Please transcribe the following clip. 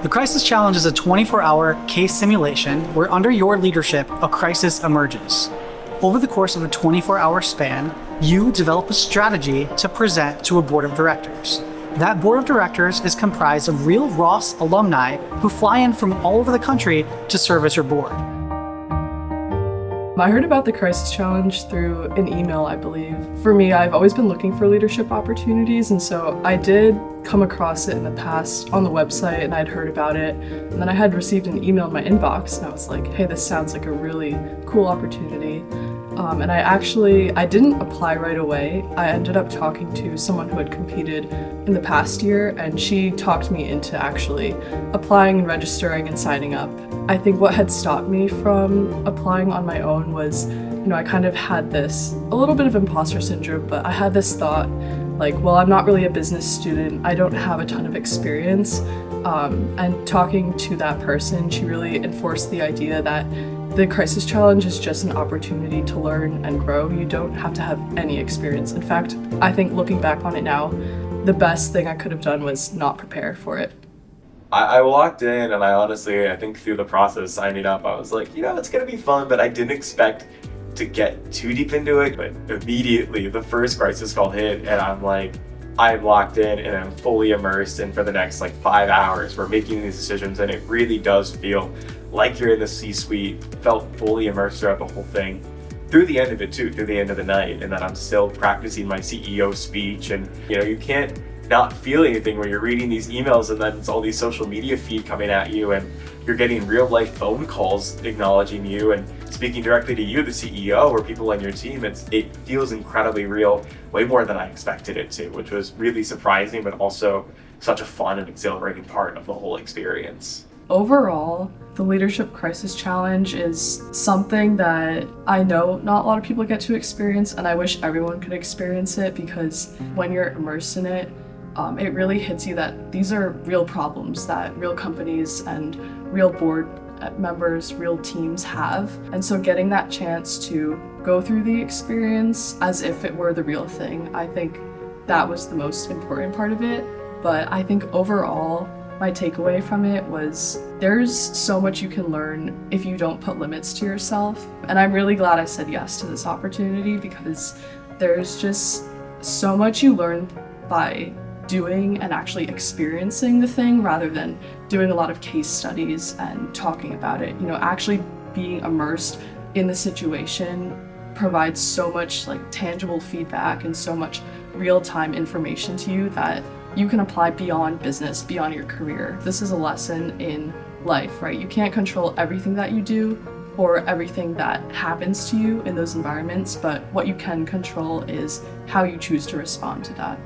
The Crisis Challenge is a 24-hour case simulation where under your leadership, a crisis emerges. Over the course of a 24-hour span, you develop a strategy to present to a board of directors. That board of directors is comprised of real Ross alumni who fly in from all over the country to serve as your board. I heard about the Crisis Challenge through an email, I believe. For me, I've always been looking for leadership opportunities, and so I did come across it in the past on the website, and I'd heard about it. And then I had received an email in my inbox, and I was like, hey, this sounds like a really cool opportunity. And I didn't apply right away. I ended up talking to someone who had competed in the past year, and she talked me into actually applying and registering and signing up. I think what had stopped me from applying on my own was, I kind of had a little bit of imposter syndrome, but I had this thought, like, well, I'm not really a business student. I don't have a ton of experience. And talking to that person, she really enforced the idea that the Crisis Challenge is just an opportunity to learn and grow. You don't have to have any experience. In fact, I think looking back on it now, the best thing I could have done was not prepare for it. I walked in and I think through the process signing up, I was like, it's going to be fun, but I didn't expect to get too deep into it. But immediately the first crisis call hit and I'm locked in and I'm fully immersed. And for the next 5 hours, we're making these decisions and it really does feel like you're in the C-suite, felt fully immersed throughout the whole thing. Through the end of it too, through the end of the night. And then I'm still practicing my CEO speech and you can't not feel anything when you're reading these emails and then it's all these social media feed coming at you and you're getting real life phone calls acknowledging you and speaking directly to you, the CEO, or people on your team. It feels incredibly real, way more than I expected it to, which was really surprising, but also such a fun and exhilarating part of the whole experience. Overall, the Leadership Crisis Challenge is something that I know not a lot of people get to experience, and I wish everyone could experience it because when you're immersed in it, it really hits you that these are real problems that real companies and real board members, real teams have. And so getting that chance to go through the experience as if it were the real thing, I think that was the most important part of it. But I think overall, my takeaway from it was there's so much you can learn if you don't put limits to yourself. And I'm really glad I said yes to this opportunity because there's just so much you learn by doing and actually experiencing the thing rather than doing a lot of case studies and talking about it. Actually being immersed in the situation provides so much tangible feedback and so much real-time information to you that you can apply beyond business, beyond your career. This is a lesson in life, right? You can't control everything that you do or everything that happens to you in those environments, but what you can control is how you choose to respond to that.